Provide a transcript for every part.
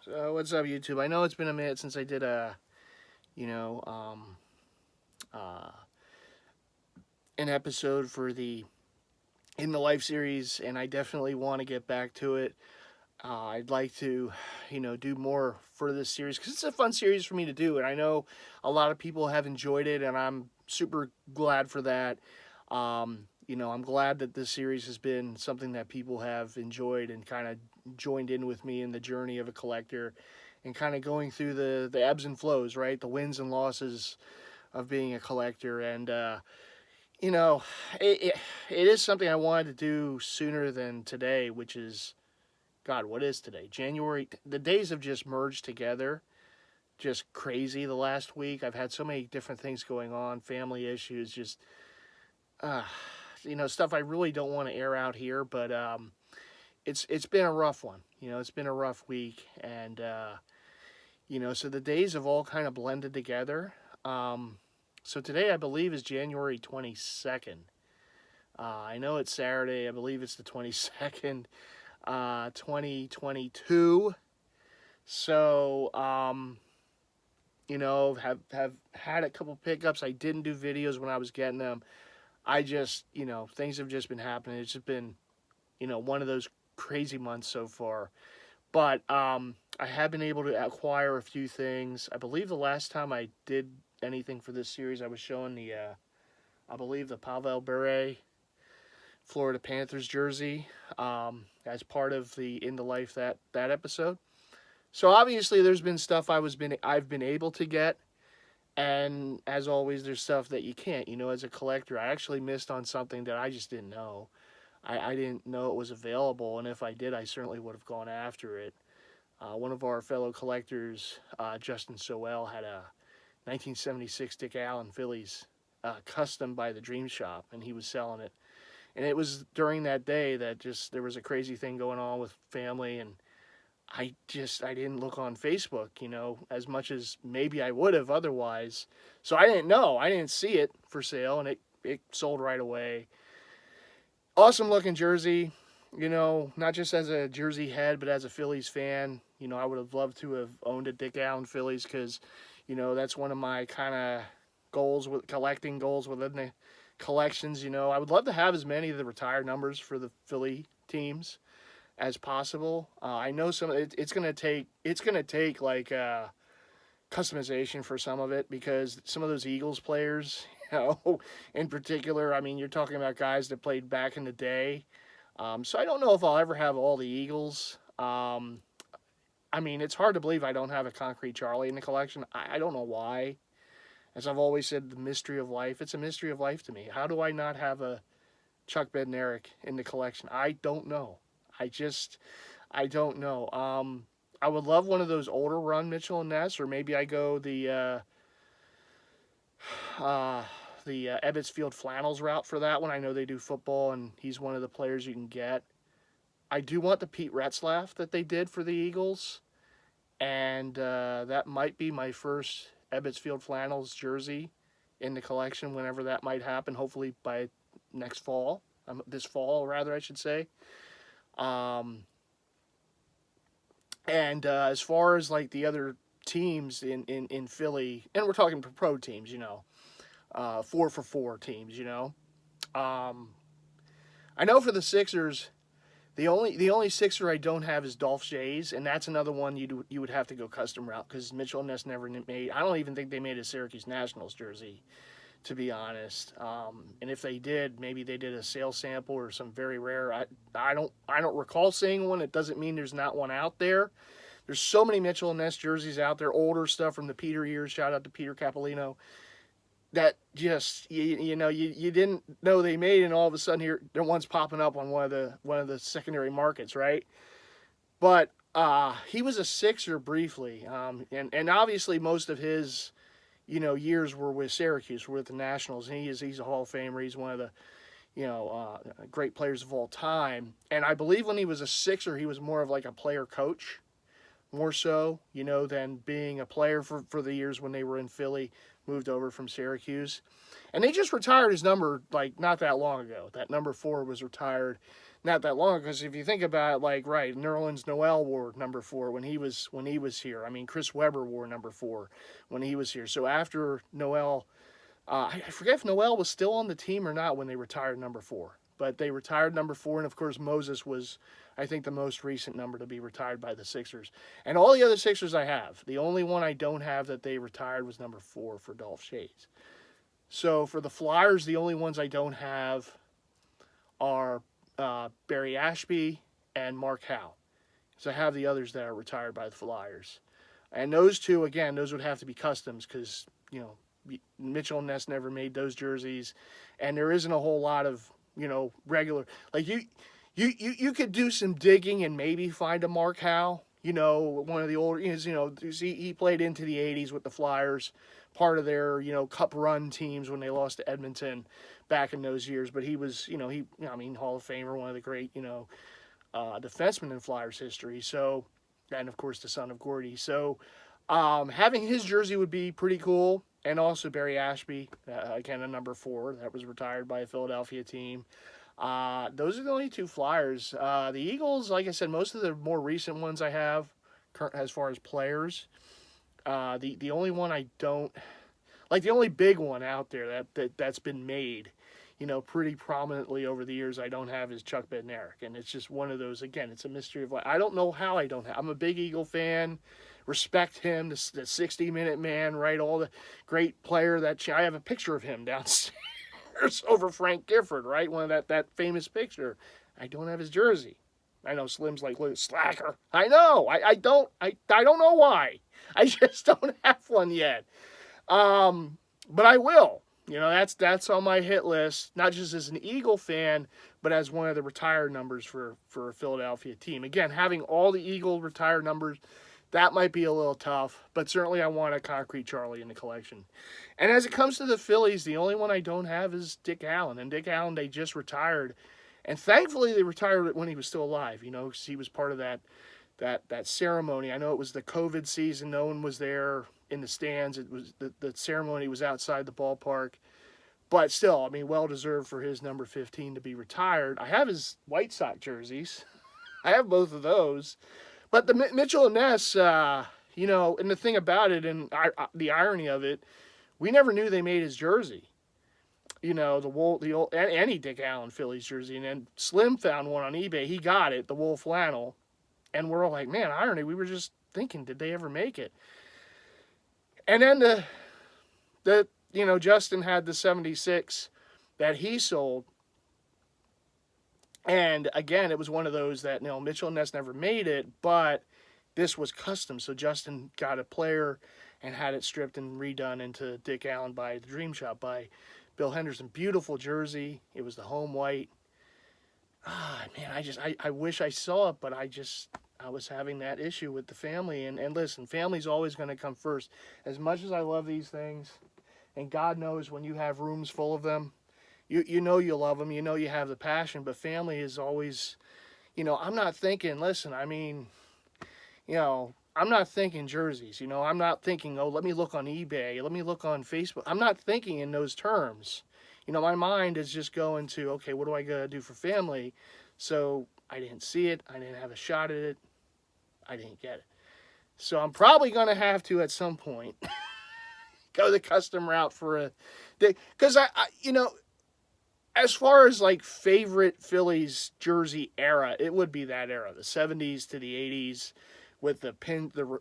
So what's up, YouTube? I know it's been a minute since I did a, you know, uh, an episode for the In the Life series, and I definitely want to get back to it. I'd like to, do more for this series because it's a fun series for me to do, and I know a lot of people have enjoyed it, and I'm super glad for that. I'm glad that this series has been something that people have enjoyed and kind of joined in with me in the journey of a collector and kind of going through the ebbs and flows, right? The wins and losses of being a collector. And, you know, it, it, it is something I wanted to do sooner than today, which is, God, what is today? January. The days have just merged together. Just crazy the last week. I've had so many different things going on, family issues, just, uh, stuff I really don't want to air out here, but it's been a rough one. It's been a rough week, and so the days have all kind of blended together. So today I believe is January 22nd. I know it's Saturday. I believe it's the 22nd, 2022. So have had a couple pickups. I didn't do videos when I was getting them. I just things have just been happening. It's just been one of those crazy months so far. But I have been able to acquire a few things. I believe the last time I did anything for this series, I was showing I believe the Pavel Bure Florida Panthers jersey as part of the In the Life that episode. So obviously, there's been stuff I've been able to get, and as always, there's stuff that you can't. As a collector, I actually missed on something that I just didn't know. I didn't know it was available, and if I did, I certainly would have gone after it. One of our fellow collectors, Justin Sowell, had a 1976 Dick Allen Phillies custom by the Dream Shop, and he was selling it. And it was during that day that just there was a crazy thing going on with family, and I didn't look on Facebook, as much as maybe I would have otherwise. So I didn't know. I didn't see it for sale, and it sold right away. Awesome looking jersey, not just as a Jersey head, but as a Phillies fan. I would have loved to have owned a Dick Allen Phillies because, that's one of my kind of collecting goals within the collections. I would love to have as many of the retired numbers for the Philly teams as possible. I know it's gonna take like customization for some of it because some of those Eagles players, in particular, I mean, you're talking about guys that played back in the day. So I don't know if I'll ever have all the Eagles. I mean, it's hard to believe I don't have a Concrete Charlie in the collection. I don't know why. As I've always said, the mystery of life. It's a mystery of life to me. How do I not have a Chuck Bednarik in the collection? I don't know. I don't know. I would love one of those older run Mitchell and Ness, or maybe I go the Ebbets Field Flannels route for that one. I know they do football, and he's one of the players you can get. I do want the Pete Retzlaff that they did for the Eagles, and that might be my first Ebbets Field Flannels jersey in the collection whenever that might happen, hopefully by next fall, this fall rather I should say. And as far as like the other teams in Philly, and we're talking pro teams, 4-for-4 teams, I know for the Sixers, the only Sixer I don't have is Dolph Jays, and that's another one you would have to go custom route because Mitchell and Ness never made. I don't even think they made a Syracuse Nationals jersey, to be honest. And if they did, maybe they did a sale sample or some very rare. I don't recall seeing one. It doesn't mean there's not one out there. There's so many Mitchell and Ness jerseys out there, older stuff from the Peter years. Shout out to Peter Capolino. That just you didn't know they made, and all of a sudden here the one's popping up on one of the secondary markets, right? But he was a Sixer briefly, and obviously most of his years were with Syracuse, were with the Nationals, and he's a Hall of Famer. He's one of the great players of all time. And I believe when he was a Sixer, he was more of like a player coach, more so, than being a player for the years when they were in Philly, moved over from Syracuse. And they just retired his number like not that long ago. That number 4 was retired. not that long, because if you think about it, like, right, Nerlens Noel wore number 4 when he was here. I mean, Chris Webber wore number 4 when he was here. So after Noel, I forget if Noel was still on the team or not when they retired number 4. But they retired number 4, and of course Moses was, I think, the most recent number to be retired by the Sixers. And all the other Sixers I have, the only one I don't have that they retired was number 4 for Dolph Schayes. So for the Flyers, the only ones I don't have are Barry Ashby and Mark Howe. So I have the others that are retired by the Flyers. And those two, again, those would have to be customs because, Mitchell and Ness never made those jerseys. And there isn't a whole lot of, regular. Like, you could do some digging and maybe find a Mark Howe. One of the older, he played into the 80s with the Flyers, part of their, cup run teams when they lost to Edmonton back in those years. But he was, Hall of Famer, one of the great, defensemen in Flyers history. So, and of course the son of Gordy. So, having his jersey would be pretty cool. And also Barry Ashby, again, a number 4 that was retired by a Philadelphia team. Those are the only 2 Flyers. The Eagles, like I said, most of the more recent ones I have, as far as players. The only one I don't, like the only big one out there that's been made, pretty prominently over the years I don't have is Chuck Bednarik. And it's just one of those, again, it's a mystery of life. I don't know how I don't have. I'm a big Eagle fan. Respect him, the 60-minute man, right? All the great player I have a picture of him downstairs over Frank Gifford, right? One of that famous picture. I don't have his jersey. I know Slim's like, look, slacker. I know. I don't know why. I just don't have one yet. But I will. That's on my hit list, not just as an Eagle fan, but as one of the retired numbers for a Philadelphia team. Again, having all the Eagle retired numbers, that might be a little tough, but certainly I want a Concrete Charlie in the collection. And as it comes to the Phillies, the only one I don't have is Dick Allen. And Dick Allen, they just retired. And thankfully, they retired it when he was still alive, because he was part of that ceremony. I know it was the COVID season. No one was there in the stands. It was the ceremony was outside the ballpark. But still, well-deserved for his number 15 to be retired. I have his White Sox jerseys. I have both of those. But the Mitchell and Ness, and the thing about it, and the irony of it, we never knew they made his jersey. The old any Dick Allen Phillies jersey, and then Slim found one on eBay. He got it, the wool flannel, and we're all like, man, irony. We were just thinking, did they ever make it? And then Justin had the 76 that he sold. And again, it was one of those that, Mitchell and Ness never made it, but this was custom. So Justin got a player and had it stripped and redone into Dick Allen by the Dream Shop by Bill Henderson. Beautiful jersey. It was the home white. Man, I wish I saw it, but I was having that issue with the family. And listen, family's always going to come first. As much as I love these things, and God knows when you have rooms full of them, you love them, you have the passion, but family is always, I'm not thinking, listen, I'm not thinking jerseys, I'm not thinking, let me look on eBay, let me look on Facebook. I'm not thinking in those terms. My mind is just going to, okay, what do I gotta do for family? So I didn't see it, I didn't have a shot at it, I didn't get it. So I'm probably gonna have to at some point go the custom route for a day, because as far as like favorite Phillies jersey era, it would be that era, the 70s to the 80s, with the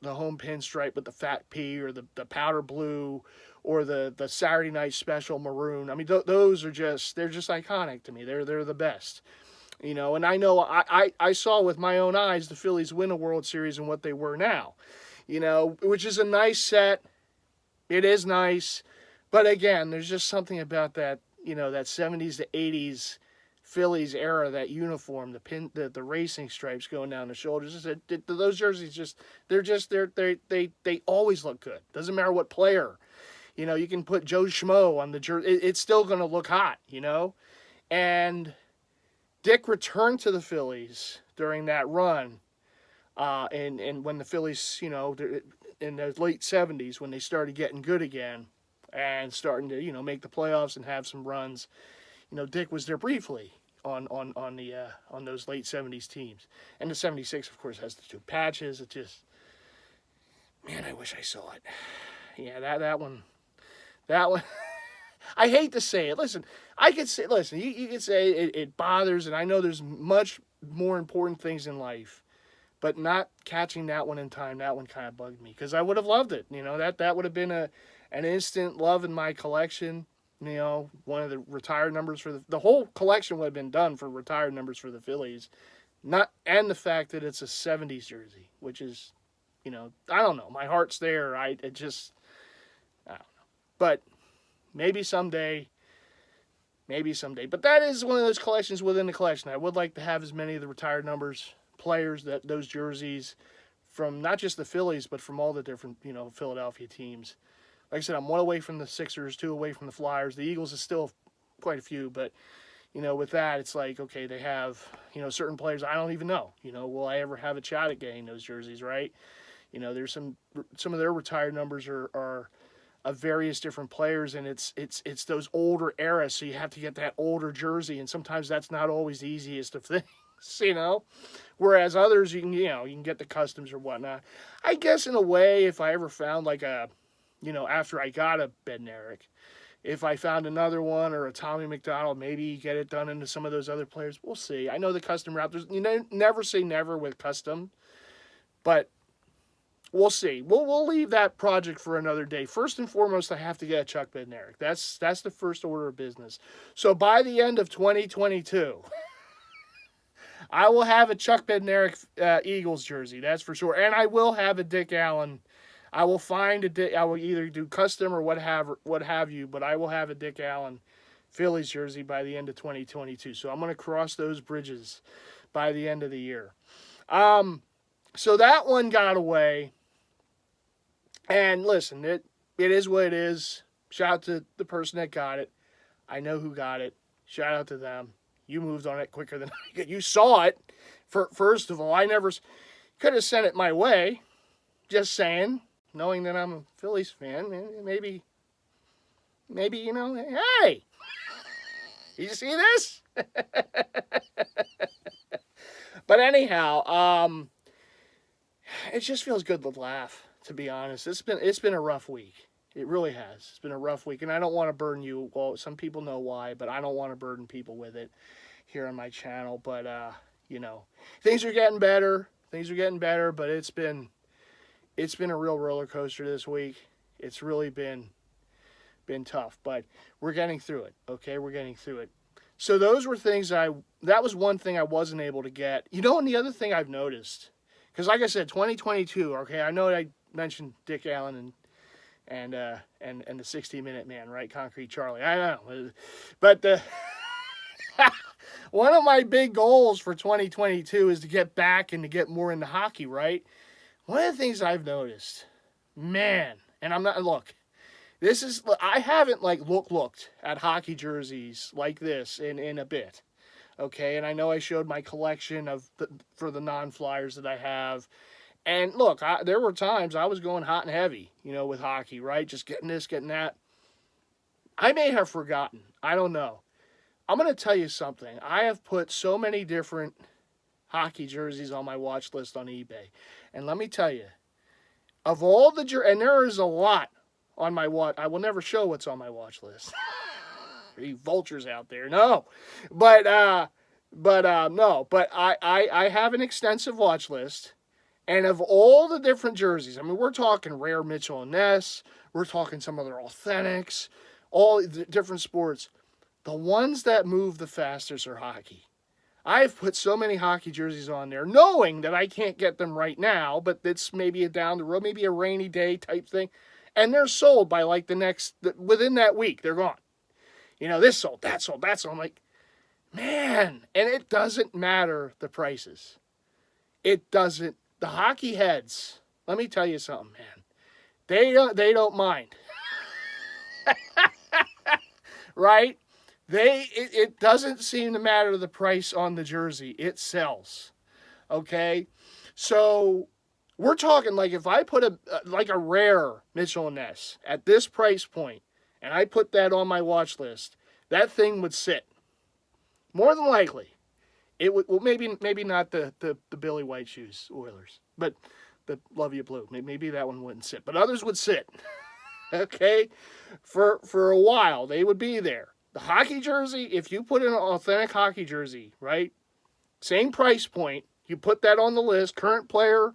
home pinstripe with the fat P, or the powder blue, or the Saturday Night Special maroon. Those are they're just iconic to me. They're the best. And I know I saw with my own eyes the Phillies win a World Series and what they were now, which is a nice set. It is nice, but again, there's just something about that, that 70s to 80s Phillies era, that uniform, the racing stripes going down the shoulders. Those jerseys they always look good. Doesn't matter what player, you can put Joe Schmo on the jersey. It's still going to look hot, and Dick returned to the Phillies during that run, and when the Phillies, in the late 70s, when they started getting good again and starting to, make the playoffs and have some runs, Dick was there briefly on those late 70s teams. And the 76, of course, has the two patches. It just, man, I wish I saw it. Yeah, that one. I hate to say it. Listen, I could say, listen, you could say it bothers, and I know there's much more important things in life, but not catching that one in time, that one kind of bugged me, because I would have loved it. That would have been an instant love in my collection. One of the retired numbers for the whole collection would have been done for retired numbers for the Phillies. And the fact that it's a 70s jersey, which is, I don't know. My heart's there. I don't know. But maybe someday. But that is one of those collections within the collection. I would like to have as many of the retired numbers players, those jerseys from not just the Phillies, but from all the different, Philadelphia teams. Like I said, I'm one away from the Sixers, 2 away from the Flyers. The Eagles is still quite a few, but, with that, it's like, okay, they have, certain players I don't even know. Will I ever have a shot at getting those jerseys, right? There's some of their retired numbers are of various different players, and it's those older eras, so you have to get that older jersey, and sometimes that's not always the easiest of things, Whereas others, you can get the customs or whatnot. I guess in a way, if I ever found like after I got a Bednarik, if I found another one or a Tommy McDonald, maybe get it done into some of those other players. We'll see. I know the custom route, never say never with custom, but we'll see. We'll leave that project for another day. First and foremost, I have to get a Chuck Bednarik. That's the first order of business. So by the end of 2022, I will have a Chuck Bednarik Eagles jersey. That's for sure. And I will have a Dick Allen. I will I will either do custom or what have you, but I will have a Dick Allen Phillies jersey by the end of 2022. So I'm going to cross those bridges by the end of the year. So that one got away. And listen, it is what it is. Shout out to the person that got it. I know who got it. Shout out to them. You moved on it quicker than I could. You saw it. First of all, I never could have sent it my way. Just saying. Knowing that I'm a Phillies fan, maybe, hey, you see this? But anyhow, it just feels good to laugh, to be honest. It's been a rough week. It really has. It's been a rough week, and I don't want to burden you. Well, some people know why, but I don't want to burden people with it here on my channel. But, things are getting better. But it's been a real roller coaster this week. It's really been tough, but we're getting through it. Okay, we're getting through it. So those were things that was one thing I wasn't able to get. And the other thing I've noticed, because like I said, 2022. Okay, I know I mentioned Dick Allen and the 60-minute man, right? Concrete Charlie. I know, but one of my big goals for 2022 is to get back and to get more into hockey, right? One of the things I've noticed, man, and I haven't looked at hockey jerseys like this in a bit, okay? And I know I showed my collection for the non-flyers that I have, and look, there were times I was going hot and heavy, with hockey, right? Just getting this, getting that. I may have forgotten. I don't know. I'm going to tell you something. I have put so many different hockey jerseys on my watch list on eBay. And let me tell you, of all the and there is a lot on my watch. I will never show what's on my watch list. You vultures out there. No. But I have an extensive watch list. And of all the different jerseys, we're talking rare Mitchell and Ness, we're talking some other authentics, all the different sports. The ones that move the fastest are hockey. I've put so many hockey jerseys on there, knowing that I can't get them right now, but it's maybe a down the road, maybe a rainy day type thing. And they're sold by within that week, they're gone. This sold, that sold, that sold. I'm like, man, and it doesn't matter the prices. It doesn't. The hockey heads, let me tell you something, man. They don't mind. Right? It doesn't seem to matter the price on the jersey. It sells. Okay? So we're talking if I put a rare Mitchell and Ness at this price point and I put that on my watch list, that thing would sit. More than likely. It would, well, maybe not the Billy White Shoes Oilers, but the Love You Blue. Maybe that one wouldn't sit, but others would sit. Okay, for a while they would be there. The hockey jersey, if you put in an authentic hockey jersey, right, same price point, you put that on the list. Current player,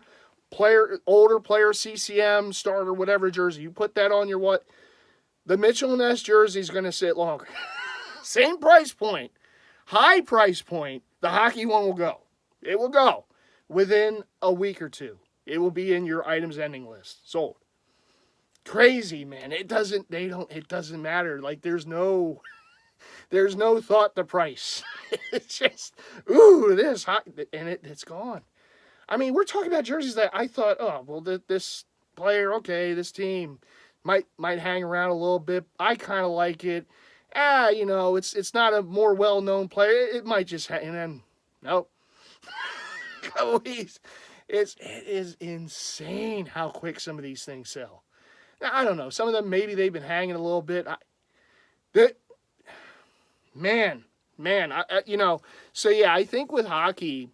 older player, CCM, starter, whatever jersey, you put that on your what? The Mitchell and Ness jersey is going to sit longer. Same price point, high price point. The hockey one will go. It will go within a week or two. It will be in your items ending list. Sold. Crazy, man. It doesn't matter. Like there's no thought to price. It's just, ooh, this hot, and it's gone. I mean, we're talking about jerseys that I thought, oh, well, this player, okay, this team might hang around a little bit. I kind of like it. It's not a more well-known player. It might just, and then, nope. Couple weeks. It is insane how quick some of these things sell. Now, I don't know. Some of them, maybe they've been hanging a little bit. So yeah, I think with hockey,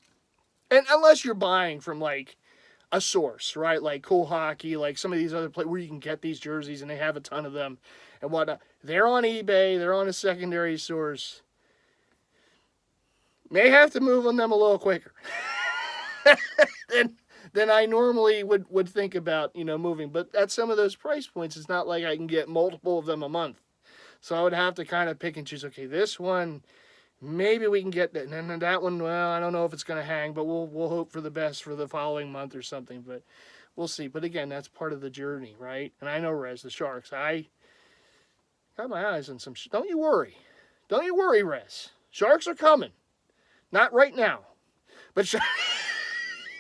and unless you're buying from like a source, right? Like Cool Hockey, like some of these other places where you can get these jerseys and they have a ton of them and whatnot. They're on eBay. They're on a secondary source. May have to move on them a little quicker than I normally would think about, moving. But at some of those price points, it's not like I can get multiple of them a month. So I would have to kind of pick and choose. Okay, this one, maybe we can get that. And then that one, well, I don't know if it's going to hang, but we'll hope for the best for the following month or something. But we'll see. But again, that's part of the journey, right? And I know, Rez, the Sharks, I got my eyes on some. Don't you worry. Don't you worry, Rez. Sharks are coming. Not right now. But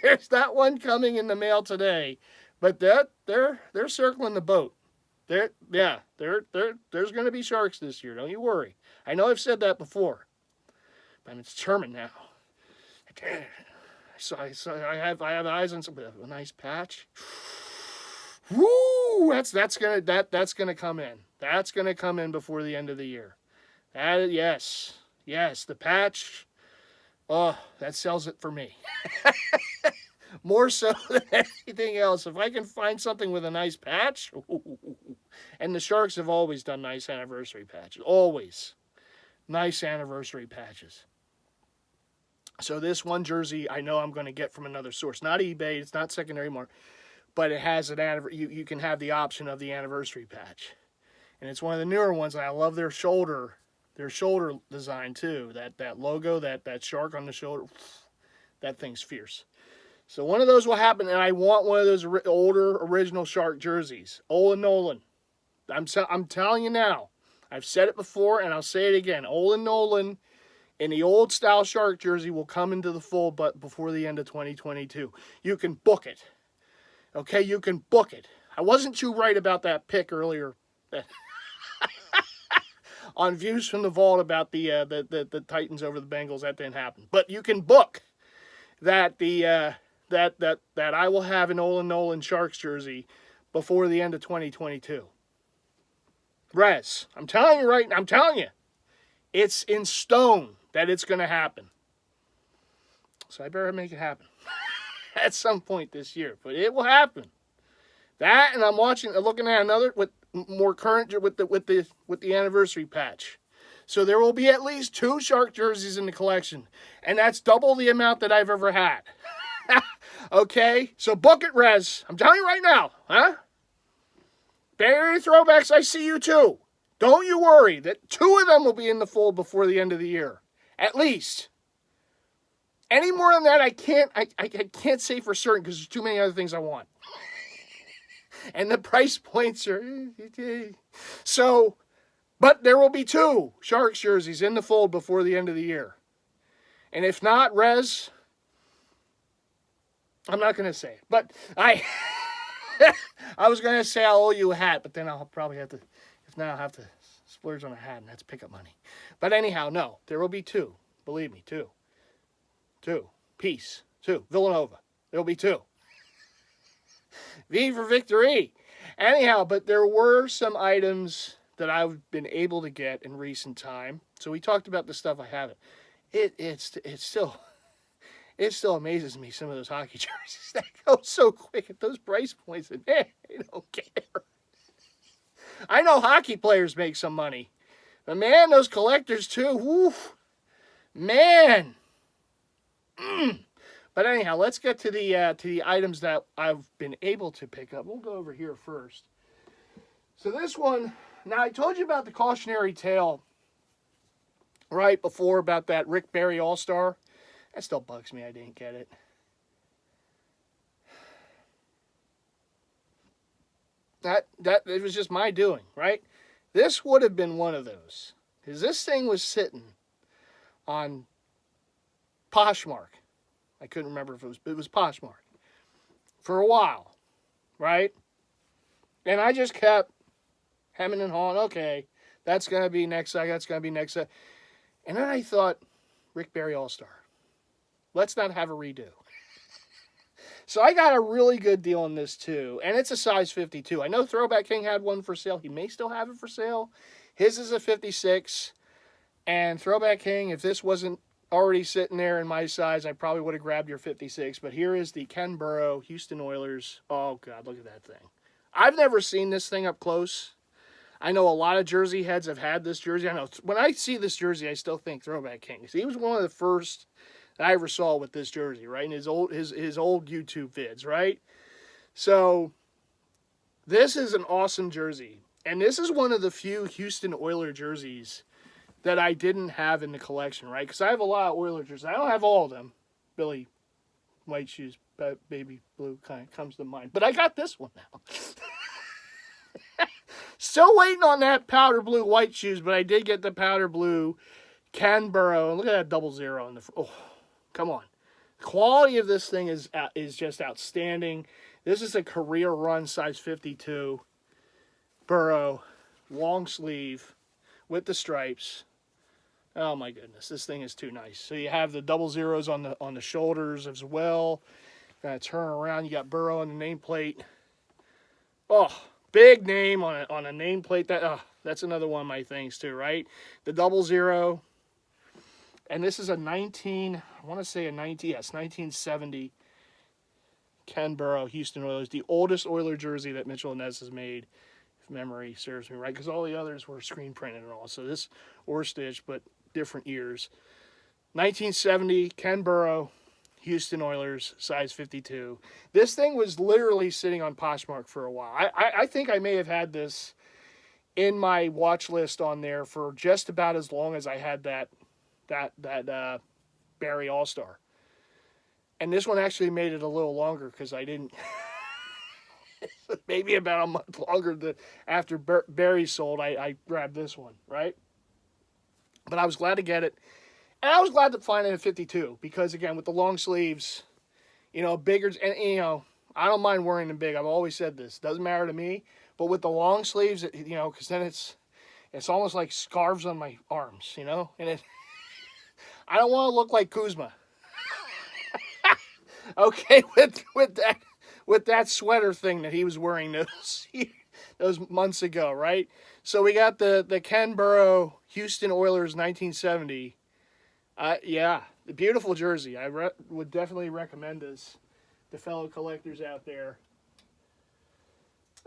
there's that one coming in the mail today. But they're circling the boat. There's going to be Sharks this year. Don't you worry. I know I've said that before, but I'm determined now. So I have eyes on a nice patch. Woo! That's gonna come in. That's gonna come in before the end of the year. Yes, the patch. Oh, that sells it for me. More so than anything else. If I can find something with a nice patch, and the Sharks have always done nice anniversary patches. Always. Nice anniversary patches. So this one jersey I know I'm going to get from another source. Not eBay, it's not secondary market, but it has you can have the option of the anniversary patch. And it's one of the newer ones, and I love their shoulder design too. That logo, that shark on the shoulder, that thing's fierce. So one of those will happen, and I want one of those older original Shark jerseys. Olin Nolan. I'm telling you now. I've said it before, and I'll say it again. Olin Nolan in the old style Shark jersey will come into the fold, but before the end of 2022. You can book it. Okay, you can book it. I wasn't too right about that pick earlier on Views from the Vault about the Titans over the Bengals. That didn't happen, but you can book that that I will have an Olin Nolan Sharks jersey before the end of 2022. Rez, I'm telling you, it's in stone that it's going to happen. So I better make it happen at some point this year, but it will happen. That, and I'm looking at another with more current with the anniversary patch. So there will be at least 2 Shark jerseys in the collection, and that's double the amount that I've ever had. Okay, so book it, Rez. I'm telling you right now, huh? Bay Area Throwbacks, I see you too. Don't you worry that 2 of them will be in the fold before the end of the year, at least. Any more than that, I can't say for certain because there's too many other things I want, and the price points are so. But there will be 2 Sharks jerseys in the fold before the end of the year, and if not, Rez, I'm not going to say it, but I was going to say I'll owe you a hat, but then I'll probably have to, if not, I'll have to splurge on a hat, and that's pickup money. But anyhow, no, there will be 2. Believe me, 2. 2. Peace. 2. Villanova. There will be 2. V for victory. Anyhow, but there were some items that I've been able to get in recent time. So we talked about the stuff I haven't. It's still it still amazes me, some of those hockey jerseys that go so quick at those price points, and man, they don't care. I know hockey players make some money, but man, those collectors too. Woo, man. But anyhow, let's get to the items that I've been able to pick up. We'll go over here first. So this one, now I told you about the cautionary tale right before about that Rick Barry All-Star. That still bugs me I didn't get it. That it was just my doing, right? This would have been one of those. Because this thing was sitting on Poshmark. I couldn't remember if it was Poshmark. For a while, right? And I just kept hemming and hawing. Okay, that's going to be next. That's going to be next. And then I thought, Rick Barry All-Star. Let's not have a redo. So I got a really good deal on this too. And it's a size 52. I know Throwback King had one for sale. He may still have it for sale. His is a 56. And Throwback King, if this wasn't already sitting there in my size, I probably would have grabbed your 56. But here is the Ken Burrough Houston Oilers. Oh, God, look at that thing. I've never seen this thing up close. I know a lot of Jersey heads have had this jersey. I know when I see this jersey, I still think Throwback King. He was one of the first that I ever saw with this jersey, right? In his old YouTube vids, right? So this is an awesome jersey. And this is one of the few Houston Oiler jerseys that I didn't have in the collection, right? Because I have a lot of Oiler jerseys. I don't have all of them. Billy White Shoes, Baby Blue kind of comes to mind. But I got this one now. Still waiting on that powder blue White Shoes, but I did get the powder blue Ken Burrough. And look at that 00 in the front. Oh, come on. The quality of this thing is just outstanding. This is a career run size 52. Burrow, long sleeve with the stripes. Oh my goodness, this thing is too nice. So you have the 00s on the shoulders as well. Gonna turn around. You got Burrow on the nameplate. Oh, big name on a nameplate. That's another one of my things too, right? The 00. And this is a 1970 Ken Burrough, Houston Oilers. The oldest Oiler jersey that Mitchell Ness has made, if memory serves me right. Because all the others were screen printed and all. So this, or stitched, but different years. 1970, Ken Burrough, Houston Oilers, size 52. This thing was literally sitting on Poshmark for a while. I think I may have had this in my watch list on there for just about as long as I had that Barry All-Star. And this one actually made it a little longer because I didn't... maybe about a month longer after Barry sold, I grabbed this one, right? But I was glad to get it. And I was glad to find it at 52 because, again, with the long sleeves, bigger... And, I don't mind wearing them big. I've always said this. Doesn't matter to me. But with the long sleeves, because then it's almost like scarves on my arms, And I don't want to look like Kuzma. Okay, with that sweater thing that he was wearing those months ago, right? So we got the Ken Burrough Houston Oilers 1970. Yeah, the beautiful jersey. I would definitely recommend this to fellow collectors out there.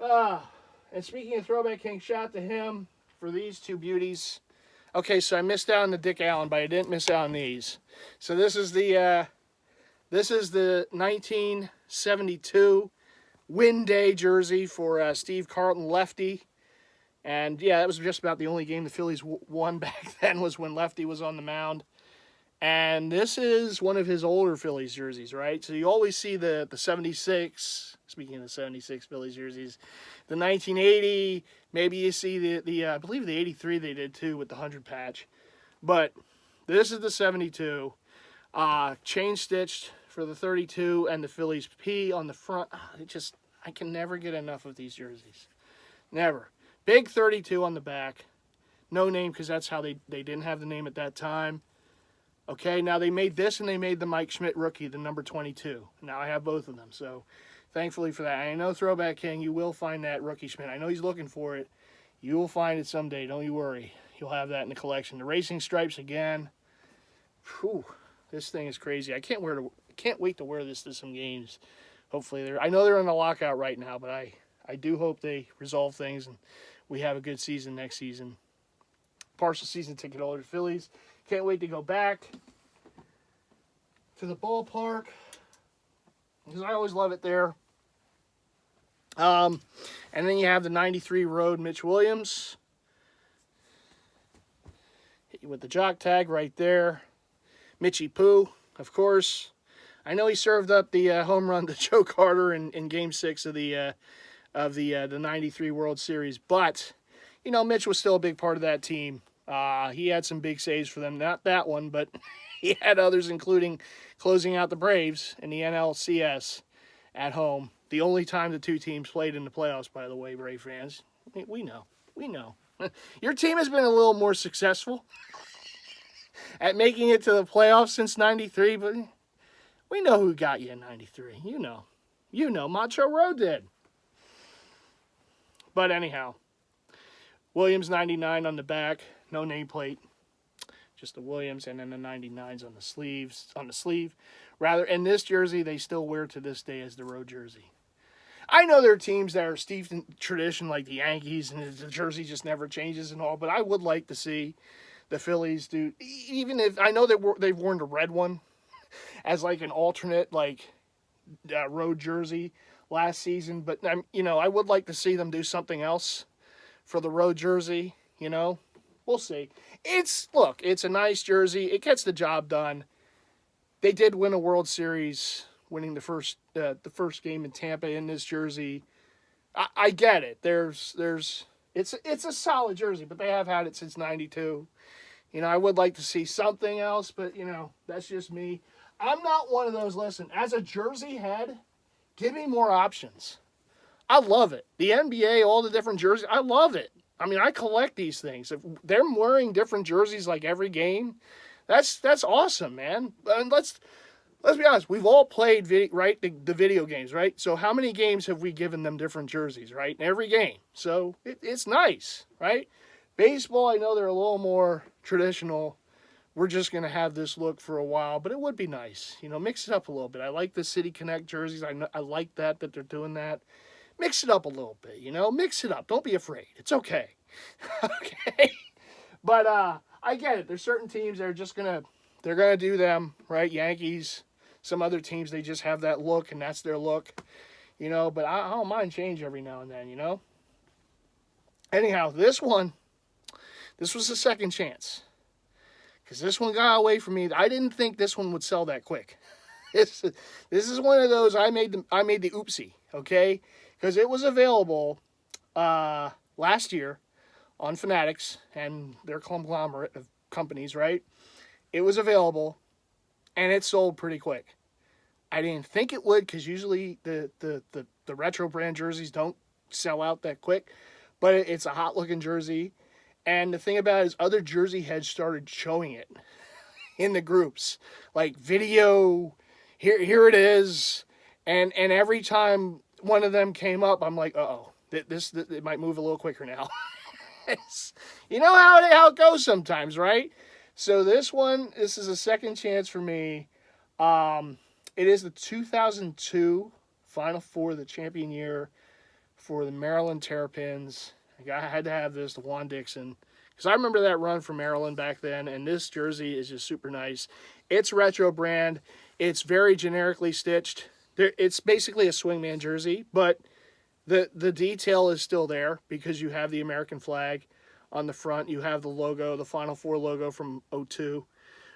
And speaking of Throwback King, shout out to him for these two beauties. Okay, so I missed out on the Dick Allen, but I didn't miss out on these. So this is the 1972 Win Day jersey for Steve Carlton, lefty. And yeah, that was just about the only game the Phillies won back then, was when Lefty was on the mound. And this is one of his older Phillies jerseys, right? So you always see the 76, speaking of the 76 Phillies jerseys, the 1980, maybe you see the I believe the 83 they did too with the 100 patch. But this is the 72, chain stitched for the 32 and the Phillies P on the front. I can never get enough of these jerseys. Never. Big 32 on the back. No name because that's how they didn't have the name at that time. Okay, now they made this and they made the Mike Schmidt rookie, the number 22. Now I have both of them, so thankfully for that. I know Throwback King, you will find that rookie Schmidt. I know he's looking for it. You will find it someday, don't you worry. You'll have that in the collection. The racing stripes again. Whew, this thing is crazy. I can't wait to wear this to some games. Hopefully, I know they're in a lockout right now, but I do hope they resolve things and we have a good season next season. Partial season ticket holder Phillies. Can't wait to go back to the ballpark because I always love it there. And then you have the 93 road Mitch Williams. Hit you with the jock tag right there. Mitchy Poo, of course. I know he served up the home run to Joe Carter in Game 6 of the 93 World Series. But, you know, Mitch was still a big part of that team. He had some big saves for them. Not that one, but he had others, including closing out the Braves in the NLCS at home. The only time the two teams played in the playoffs, by the way, Brave fans. We know. Your team has been a little more successful at making it to the playoffs since 93, but we know who got you in 93. You know, Macho Road did. But anyhow, Williams 99 on the back, no nameplate, just the Williams, and then the 99s on the sleeve. Rather, and this jersey they still wear to this day as the road jersey. I know there are teams that are steeped in tradition like the Yankees, and the jersey just never changes and all, but I would like to see the Phillies do, even if I know they've worn the red one as like an alternate road jersey last season, but I would like to see them do something else for the road jersey. We'll see. It's a nice jersey. It gets the job done. They did win a World Series, winning the first game in Tampa in this jersey. I get it. It's a solid jersey, but they have had it since '92. I would like to see something else, but that's just me. I'm not one of those. Listen, as a jersey head, give me more options. I love it. The NBA, all the different jerseys, I love it. I mean, I collect these things. If they're wearing different jerseys like every game, that's awesome, man. And let's be honest. We've all played the video games, right? So how many games have we given them different jerseys, right? In every game. So it's nice, right? Baseball, I know they're a little more traditional. We're just going to have this look for a while, but it would be nice. Mix it up a little bit. I like the City Connect jerseys. I like that they're doing that. Mix it up a little bit, Mix it up. Don't be afraid. It's okay. Okay? But I get it. There's certain teams that are they're going to do them, right? Yankees, some other teams, they just have that look, and that's their look, But I don't mind change every now and then, Anyhow, this was the second chance. Because this one got away from me. I didn't think this one would sell that quick. This is one of those I made the oopsie, okay? Because it was available last year on Fanatics and their conglomerate of companies, right? It was available, and it sold pretty quick. I didn't think it would because usually the retro brand jerseys don't sell out that quick. But it's a hot-looking jersey. And the thing about it is other jersey heads started showing it in the groups. Like, video, here it is. And every time one of them came up, I'm like, uh-oh, it might move a little quicker now. You know how it goes sometimes, right? So this is a second chance for me. It is the 2002 Final Four, the champion year for the Maryland Terrapins. I had to have this, the Juan Dixon, because I remember that run for Maryland back then, and this jersey is just super nice. It's retro brand. It's very generically stitched. It's basically a swingman jersey, but the detail is still there because you have the American flag on the front. You have the logo, the Final Four logo from '02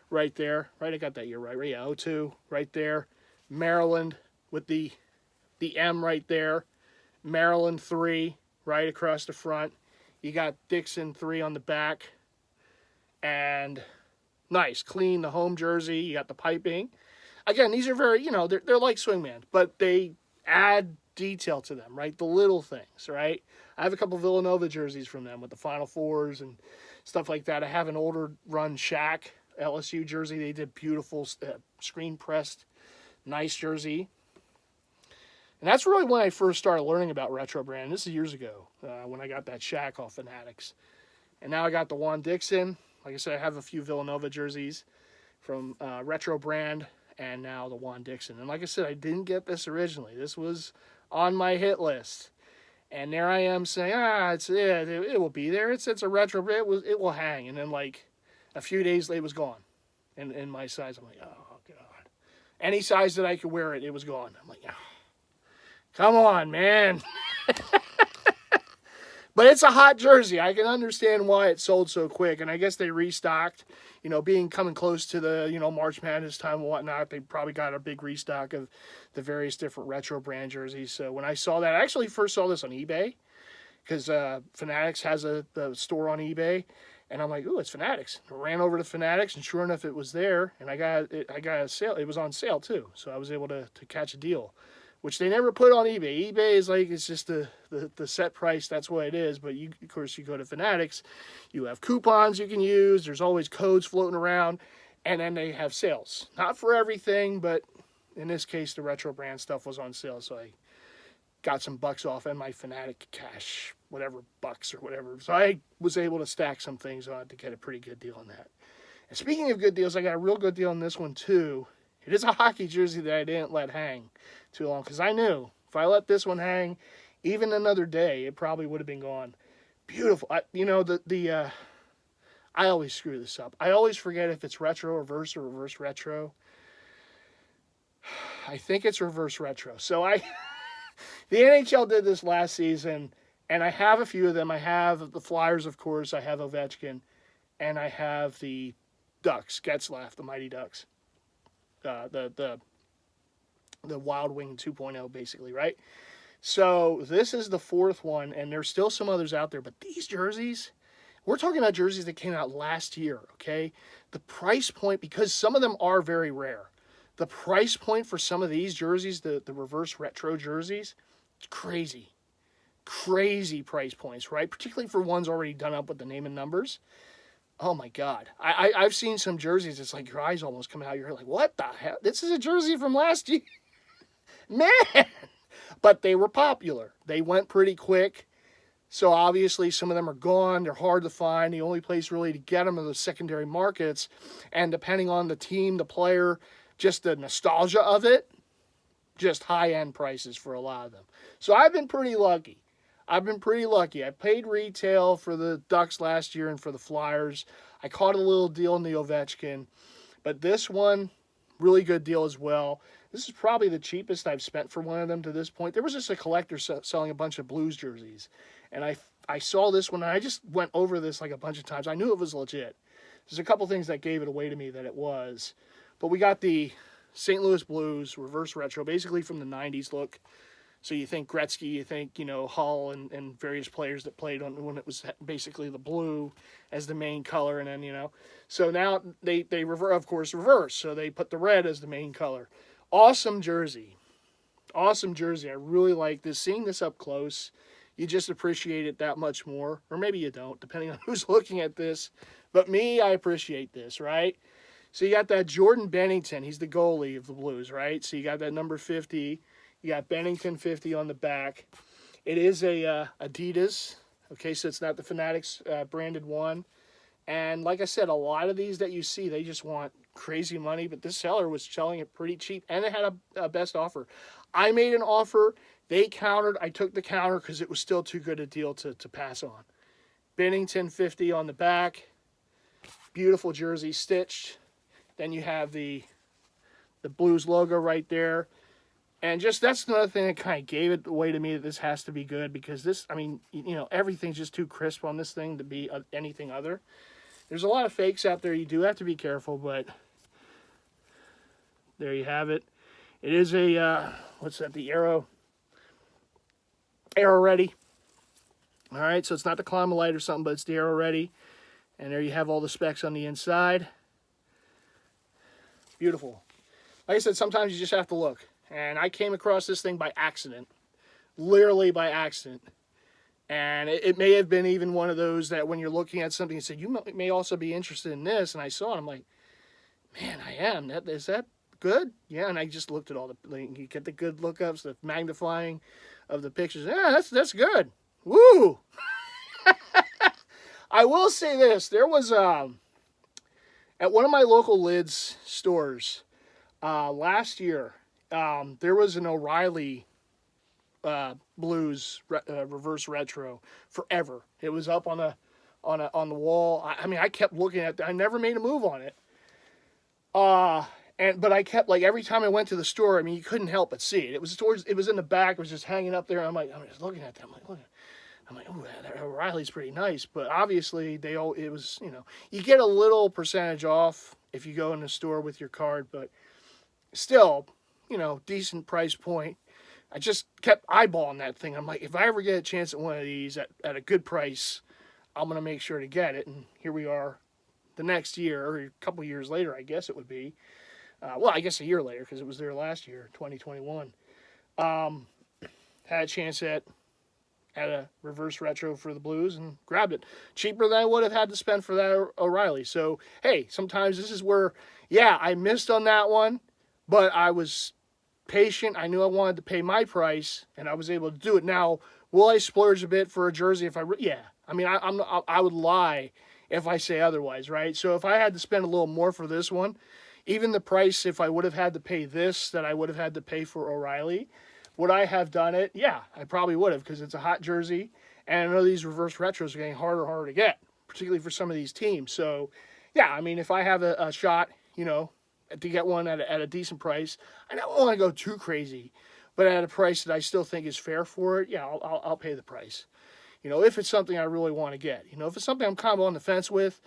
right there. Right, I got that year right? Yeah, '02 right there. Maryland with the M right there. Maryland 3 right across the front. You got Dixon 3 on the back. And nice, clean, the home jersey. You got the piping. Again, these are very, they're like swingman, but they add detail to them, right? The little things, right? I have a couple Villanova jerseys from them with the Final Fours and stuff like that. I have an older run Shaq LSU jersey. They did beautiful screen pressed, nice jersey. And that's really when I first started learning about retro brand. This is years ago when I got that Shaq off Fanatics. And now I got the Juan Dixon. Like I said, I have a few Villanova jerseys from Retro Brand, and now the Juan Dixon. And like I said, I didn't get this originally. This was on my hit list. And there I am saying, it will be there. It's a retro, it will hang. And then like a few days later, it was gone. In my size, I'm like, oh God. Any size that I could wear it, it was gone. I'm like, oh, come on, man. But it's a hot jersey. I can understand why it sold so quick. And I guess they restocked, coming close to the, March Madness time and whatnot. They probably got a big restock of the various different retro brand jerseys. So when I saw that, I actually first saw this on eBay because Fanatics has a store on eBay. And I'm like, ooh, it's Fanatics. I ran over to Fanatics, and sure enough, it was there. And I got a sale. It was on sale, too. So I was able to catch a deal, which they never put on eBay. eBay is like, it's just the set price. That's what it is. But, of course, you go to Fanatics. You have coupons you can use. There's always codes floating around. And then they have sales. Not for everything, but in this case, the retro brand stuff was on sale. So I got some bucks off and my Fanatic cash, whatever, bucks or whatever. So I was able to stack some things on it to get a pretty good deal on that. And speaking of good deals, I got a real good deal on this one, too. It is a hockey jersey that I didn't let hang too long because I knew if I let this one hang even another day, it probably would have been gone. Beautiful. I always screw this up. I always forget if it's retro reverse or reverse retro. I think it's reverse retro. So the NHL did this last season, and I have a few of them. I have the Flyers, of course. I have Ovechkin, and I have the Ducks, Getzlaf, the Mighty Ducks. The Wild Wing 2.0, basically, right? So this is the fourth one, and there's still some others out there. But these jerseys, we're talking about jerseys that came out last year, okay? The price point, because some of them are very rare, the price point for some of these jerseys, the reverse retro jerseys, it's crazy. Crazy price points, right? Particularly for ones already done up with the name and numbers. Oh my God. I've seen some jerseys, it's like your eyes almost come out. You're like, what the hell? This is a jersey from last year. Man! But they were popular. They went pretty quick. So obviously some of them are gone. They're hard to find. The only place really to get them are the secondary markets. And depending on the team, the player, just the nostalgia of it, just high-end prices for a lot of them. So I've been pretty lucky. I paid retail for the Ducks last year and for the Flyers. I caught a little deal in the Ovechkin. But this one, really good deal as well. This is probably the cheapest I've spent for one of them to this point. There was just a collector selling a bunch of Blues jerseys. And I saw this one, and I just went over this like a bunch of times. I knew it was legit. There's a couple things that gave it away to me that it was. But we got the St. Louis Blues reverse retro, basically from the 90s look. So you think Gretzky, you think, Hull and various players that played on when it was basically the blue as the main color. And then, so now they reverse. So they put the red as the main color. Awesome jersey. I really like this. Seeing this up close, you just appreciate it that much more. Or maybe you don't, depending on who's looking at this. But me, I appreciate this, right? So you got that Jordan Bennington. He's the goalie of the Blues, right? So you got that number 50. You got Bennington 50 on the back. It is a Adidas. Okay, so it's not the Fanatics branded one. And like I said, a lot of these that you see, they just want crazy money. But this seller was selling it pretty cheap. And it had a best offer. I made an offer. They countered. I took the counter because it was still too good a deal to pass on. Bennington 50 on the back. Beautiful jersey stitched. Then you have the Blues logo right there. And just that's another thing that kind of gave it away to me that this has to be good because this, everything's just too crisp on this thing to be anything other. There's a lot of fakes out there. You do have to be careful, but there you have it. It is a, the Aero Ready. All right, so it's not the Climalite or something, but it's the Aero Ready. And there you have all the specs on the inside. Beautiful. Like I said, sometimes you just have to look. And I came across this thing by accident. Literally by accident. And it may have been even one of those that when you're looking at something, you say, you may also be interested in this. And I saw it. I'm like, man, I am. Is that good? Yeah, and I just looked at all you get the good lookups, the magnifying of the pictures. Yeah, that's good. Woo! I will say this. There was At one of my local lids stores last year, there was an O'Reilly Blues reverse retro forever. It was up on the wall. I mean, I kept looking at that. I never made a move on it. But I kept, like, every time I went to the store, I mean, you couldn't help but see it. It was in the back. It was just hanging up there. I'm just looking at that. I'm like, ooh, that O'Reilly's pretty nice. But obviously, it was, you get a little percentage off if you go in the store with your card, but still, decent price point. I just kept eyeballing that thing. I'm like, if I ever get a chance at one of these at a good price, I'm going to make sure to get it. And here we are the next year, or a couple years later, I guess it would be. Well, I guess a year later, because it was there last year, 2021. Had a chance at a reverse retro for the Blues and grabbed it. Cheaper than I would have had to spend for that O'Reilly. So, hey, sometimes this is where, yeah, I missed on that one, but I was patient. I knew I wanted to pay my price, and I was able to do it. Now, will I splurge a bit for a jersey if yeah. I mean, I would lie if I say otherwise, right? So if I had to spend a little more for this one, even the price, if I would have had to pay this that I would have had to pay for O'Reilly, would I have done it? Yeah, I probably would have, because it's a hot jersey, and I know these reverse retros are getting harder and harder to get, particularly for some of these teams. So, yeah, I mean, if I have a shot, to get one at a decent price, I don't want to go too crazy, but at a price that I still think is fair for it, yeah, I'll pay the price. If it's something I really want to get. If it's something I'm kind of on the fence with,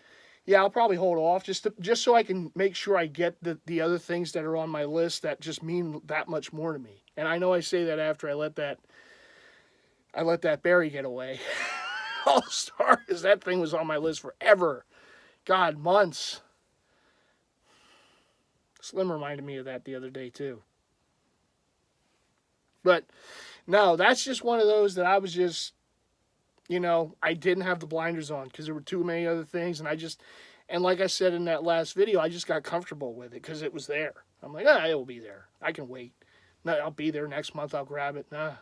yeah, I'll probably hold off just so I can make sure I get the other things that are on my list that just mean that much more to me. And I know I say that after I let that Barry get away. All-Star, because that thing was on my list forever. God, months. Slim reminded me of that the other day, too. But, no, that's just one of those that I was just, I didn't have the blinders on because there were too many other things. And like I said in that last video, I just got comfortable with it because it was there. I'm like, it will be there. I can wait. No, I'll be there next month. I'll grab it. No.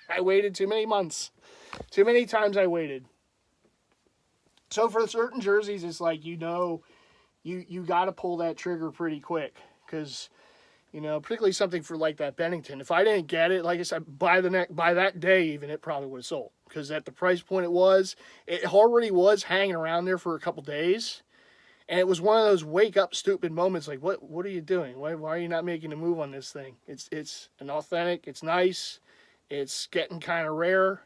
I waited too many months. Too many times I waited. So for certain jerseys, it's like, you got to pull that trigger pretty quick because, particularly something for like that Bennington. If I didn't get it, like I said, by that day even, it probably would have sold. Because at the price point it already was hanging around there for a couple days. And it was one of those wake up stupid moments like, what are you doing? Why are you not making a move on this thing? It's an authentic, it's nice, it's getting kind of rare,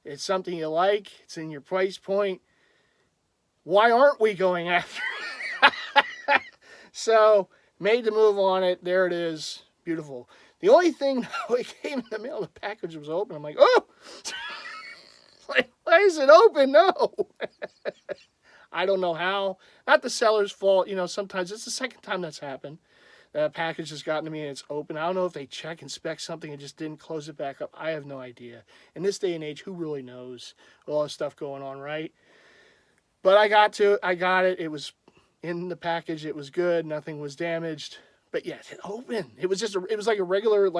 it's something you like, it's in your price point. Why aren't we going after it? So, made the move on it. There it is. Beautiful. The only thing, it came in the mail, the package was open. I'm like, oh! Like, why is it open? No! I don't know how. Not the seller's fault. Sometimes it's the second time that's happened. The package has gotten to me and it's open. I don't know if they inspect something and just didn't close it back up. I have no idea. In this day and age, who really knows? All this stuff going on, right? But I got it. It was in the package. It was good. Nothing was damaged. But yeah, it opened. It was like a regular, it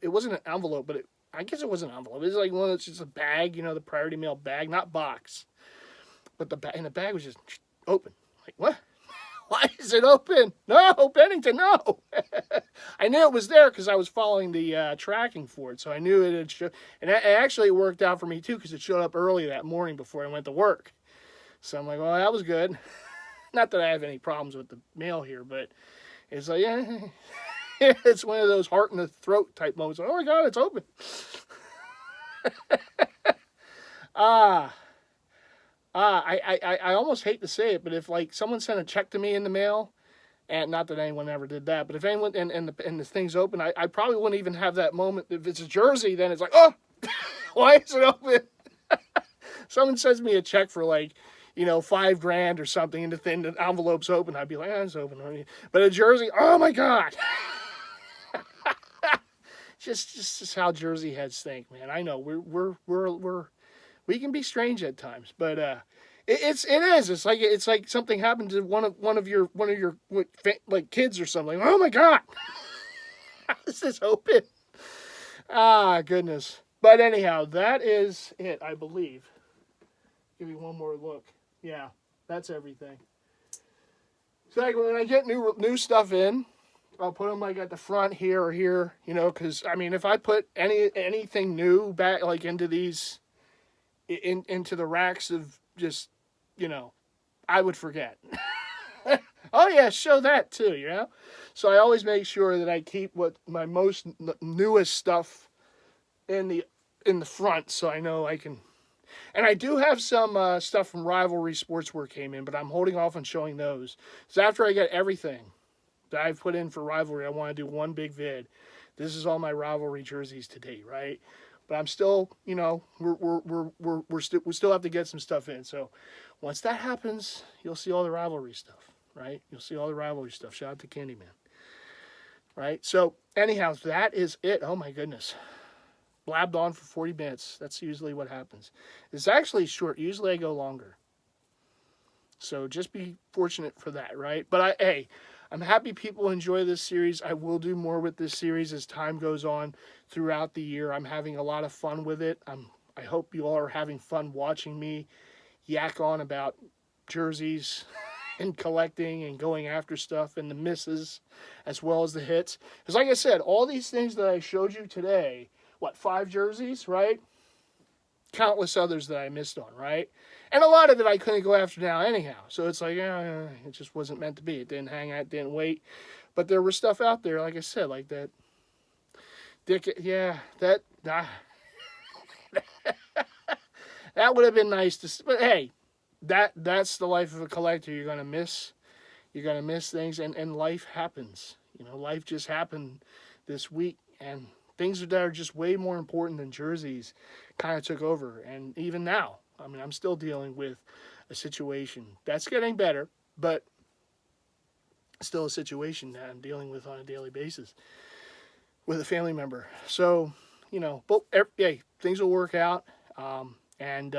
wasn't an envelope, but I guess it was an envelope. It was like one that's just a bag, the Priority Mail bag, not box. But the bag was just open. Like, what? Why is it open? No, Bennington, no. I knew it was there because I was following the tracking for it. So I knew it had showed. And it actually worked out for me, too, because it showed up early that morning before I went to work. So I'm like, well, that was good. Not that I have any problems with the mail here, but it's like, yeah, it's one of those heart in the throat type moments. Oh, my God, it's open. I almost hate to say it, but if like someone sent a check to me in the mail, and not that anyone ever did that, but if anyone and the thing's open, I probably wouldn't even have that moment. If it's a jersey, then it's like, oh, why is it open? Someone sends me a check for like, $5,000 or something, and the envelope's open, I'd be like, it's open. But a jersey, oh my God. just how jersey heads think, man. I know we can be strange at times, but it is. It's like something happened to one of your like kids or something. Oh my God, how is this open? Goodness. But anyhow, that is it, I believe. Give you one more look. Yeah, That's everything. So like when I get new stuff in, I'll put them like at the front here or here, you know, because I mean, if I put anything new back like into these, into the racks of just, you know, I would forget. Oh yeah, show that too, you know. So I always make sure that I keep what my most newest stuff in the front, so I know I can. And I do have some stuff from Rivalry Sportswear came in, but I'm holding off on showing those. So after I get everything that I've put in for Rivalry, I want to do one big vid. This is all my Rivalry jerseys to date, right? But I'm still, you know, we still have to get some stuff in. So once that happens, you'll see all the Rivalry stuff, right? You'll see all the Rivalry stuff. Shout out to Candyman, right? So anyhow, that is it. Oh my goodness. Blabbed on for 40 minutes. That's usually what happens. It's actually short. Usually I go longer. So just be fortunate for that, right? But I'm happy people enjoy this series. I will do more with this series as time goes on throughout the year. I'm having a lot of fun with it. I hope you all are having fun watching me yak on about jerseys and collecting and going after stuff and the misses as well as the hits. Because like I said, all these things that I showed you today, 5 jerseys, right? Countless others that I missed on, right? And a lot of it I couldn't go after now anyhow. So it's like, it just wasn't meant to be. It didn't hang out, didn't wait. But there was stuff out there, like I said, like that. That would have been nice to see. But hey, that's the life of a collector. You're gonna miss things, and life happens. You know, life just happened this week, and things that are just way more important than jerseys kind of took over. And even now, I mean, I'm still dealing with a situation that's getting better, but still a situation that I'm dealing with on a daily basis with a family member. So, you know, but hey, things will work out, and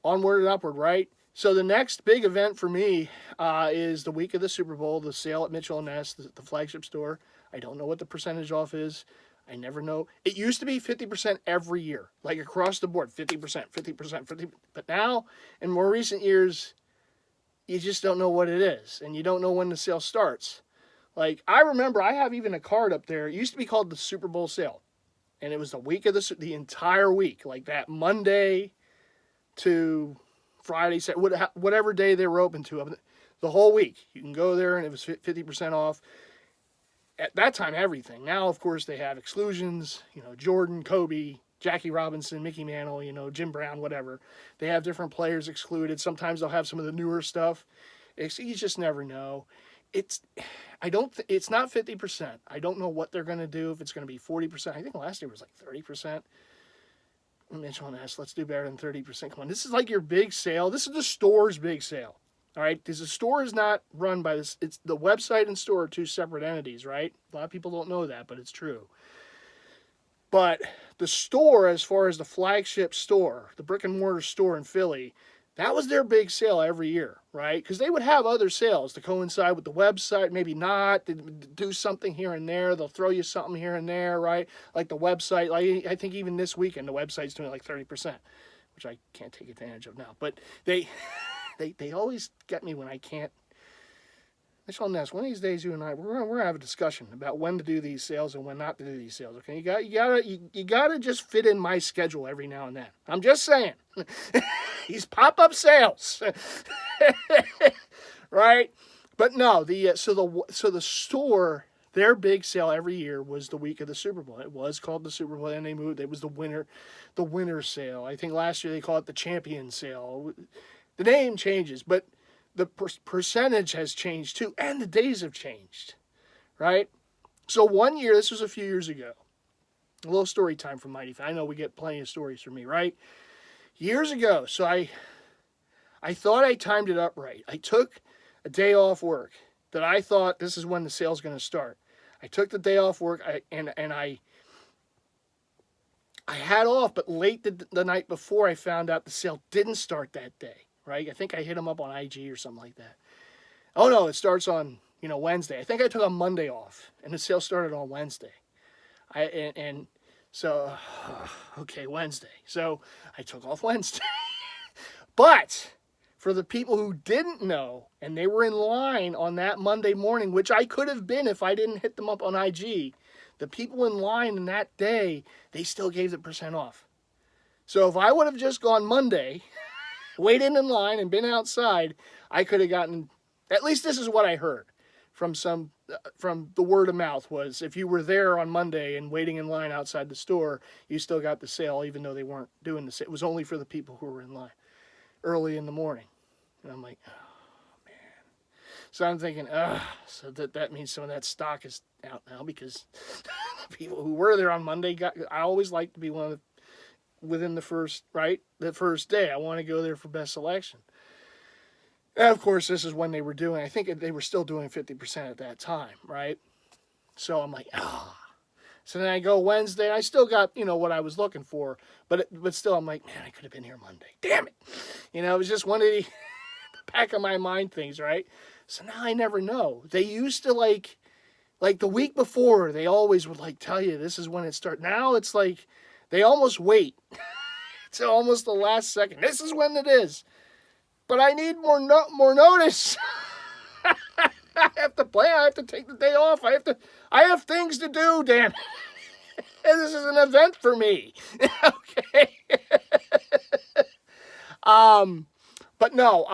onward and upward, right? So the next big event for me is the week of the Super Bowl, the sale at Mitchell & Ness, the flagship store. I don't know what the percentage off is. I never know. It used to be 50% every year, like across the board, 50%, 50%, 50%. But now, in more recent years, you just don't know what it is, and you don't know when the sale starts. Like, I remember I have even a card up there. It used to be called the Super Bowl sale, and it was the week of the entire week, like that Monday to Friday, whatever day they were open to, the whole week. You can go there, and it was 50% off. At that time, everything. Now, of course, they have exclusions, you know, Jordan, Kobe, Jackie Robinson, Mickey Mantle, you know, Jim Brown, whatever. They have different players excluded. Sometimes they'll have some of the newer stuff. You just never know. It's not 50%. I don't know what they're going to do, if it's going to be 40%. I think last year was like 30%. Mitchell & Ness, let's do better than 30%. Come on, this is like your big sale. This is the store's big sale. All right, because the store is not run by this. It's the website and store are two separate entities, right? A lot of people don't know that, but it's true. But the store, as far as the flagship store, the brick and mortar store in Philly, that was their big sale every year, right? Because they would have other sales to coincide with the website, maybe not, do something here and there. They'll throw you something here and there, right? Like the website, like I think even this weekend, the website's doing like 30%, which I can't take advantage of now. But they always get me when I can't. Mitchell & Ness, one of these days, you and I, we're gonna have a discussion about when to do these sales and when not to do these sales. Okay, you gotta just fit in my schedule every now and then. I'm just saying, these pop-up sales, right? But no, so the store, their big sale every year was the week of the Super Bowl. It was called the Super Bowl, and they moved. It was the winter sale. I think last year they called it the champion sale. The name changes, but the percentage has changed too, and the days have changed, right? So one year, this was a few years ago, a little story time from MightyFan. I know we get plenty of stories from me, right? Years ago, so I thought I timed it up right. I took a day off work that I thought this is when the sale's going to start. I took the day off work, and I had off, but late the night before, I found out the sale didn't start that day. Right? I think I hit him up on IG or something like that. Oh no, it starts on, Wednesday. I think I took a Monday off, and the sale started on Wednesday. So okay, Wednesday. So I took off Wednesday. But for the people who didn't know and they were in line on that Monday morning, which I could have been if I didn't hit them up on IG, the people in line in that day, they still gave the percent off. So if I would have just gone Monday, waited in line and been outside, I could have gotten, at least this is what I heard from the word of mouth, was if you were there on Monday and waiting in line outside the store, you still got the sale, even though they weren't doing the sale. It was only for the people who were in line early in the morning. And I'm like, oh, man. So I'm thinking, so that means some of that stock is out now, because the people who were there on Monday I always like to be one of the, within the first day. I want to go there for best selection. And of course, this is when they were doing, I think they were still doing 50% at that time, right? So I'm like, So then I go Wednesday, and I still got, what I was looking for. But still, I'm like, man, I could have been here Monday. Damn it. It was just one of the back of my mind things, right? So now I never know. They used to, like the week before, they always would, tell you this is when it starts. Now it's like they almost wait till almost the last second. This is when it is. But I need more notice. I have to play. I have to take the day off. I have things to do, damn it. And this is an event for me. Okay. But no,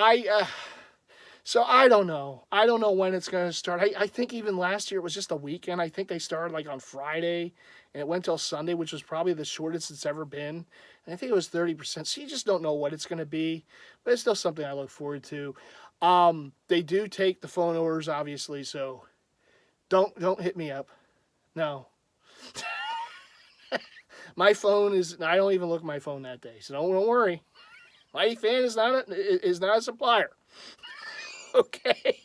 so I don't know. I don't know when it's going to start. I think even last year it was just a weekend. I think they started on Friday and it went till Sunday, which was probably the shortest it's ever been. And I think it was 30%. So you just don't know what it's going to be, but it's still something I look forward to. They do take the phone orders, obviously, so don't hit me up. No. My phone I don't even look at my phone that day, so don't worry. MightyFan is not a supplier. Okay.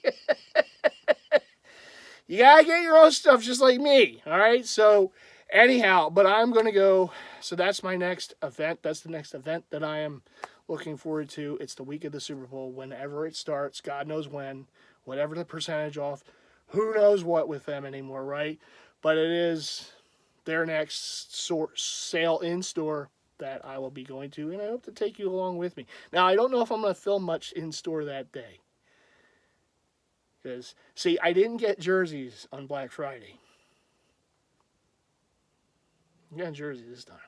You gotta get your own stuff just like me, all right? So anyhow, but I'm going to go, so that's my next event. That's the next event that I am looking forward to. It's the week of the Super Bowl, whenever it starts, God knows when, whatever the percentage off, who knows what with them anymore, right? But it is their next sale in store that I will be going to, and I hope to take you along with me. Now, I don't know if I'm going to film much in store that day. Because, see, I didn't get jerseys on Black Friday. I'm getting jerseys this time.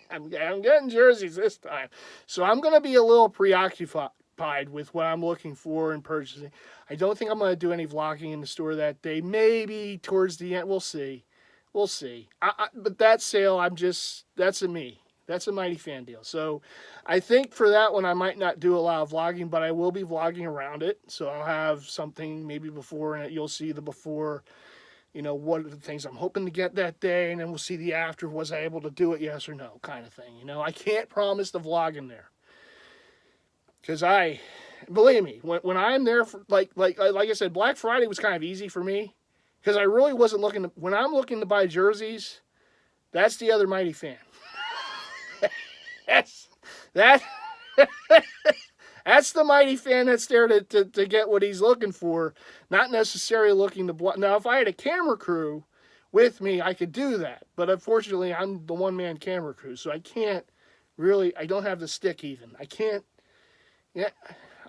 I'm getting jerseys this time. So I'm going to be a little preoccupied with what I'm looking for and purchasing. I don't think I'm going to do any vlogging in the store that day. Maybe towards the end. We'll see. We'll see. But that sale, that's a me. That's a MightyFan deal. So I think for that one, I might not do a lot of vlogging, but I will be vlogging around it. So I'll have something maybe before, and you'll see the before, what are the things I'm hoping to get that day, and then we'll see the after. Was I able to do it, yes or no, kind of thing. I can't promise the vlog in there. Because believe me, when I'm there, for, like I said, Black Friday was kind of easy for me. Because I really wasn't looking when I'm looking to buy jerseys, that's the other MightyFan. That's the MightyFan that's there to get what he's looking for, not necessarily looking to Now, if I had a camera crew with me, I could do that. But unfortunately, I'm the one-man camera crew, so I can't really, I don't have the stick even. I can't,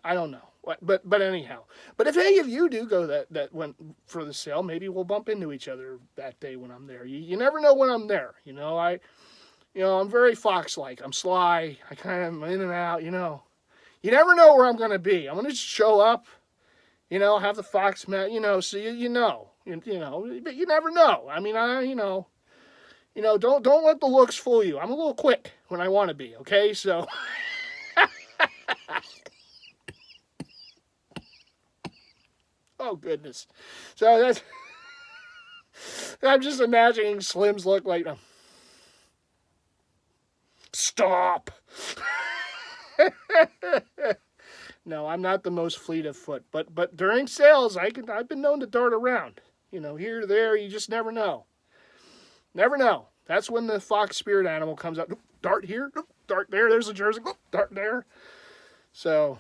I don't know. But anyhow. But if any of you do go that went for the sale, maybe we'll bump into each other that day when I'm there. You never know when I'm there. I'm very fox-like. I'm sly. I kind of am in and out, You never know where I'm going to be. I'm going to just show up, have the fox mat, so you know. But you never know. I mean, don't let the looks fool you. I'm a little quick when I want to be, okay? So oh, goodness. So I'm just imagining Slim's look like them. Stop. No, I'm not the most fleet of foot, but during sales, I've been known to dart around. Here or there, you just never know. Never know. That's when the fox spirit animal comes out. Dart here, dart there. There's a jersey. Dart there. So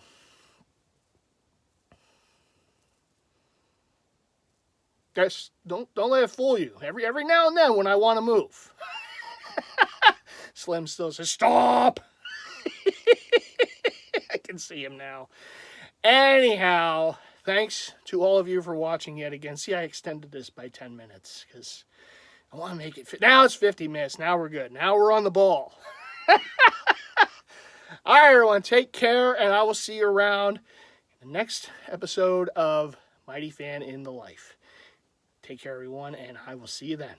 guys, don't let it fool you. Every now and then when I want to move. Slim still says, stop. can see him now. Anyhow, thanks to all of you for watching yet again. See, I extended this by 10 minutes because I want to make it. Now it's 50 minutes. Now we're good. Now we're on the ball. All right, everyone. Take care, and I will see you around in the next episode of Mighty Fan in the Life. Take care, everyone, and I will see you then.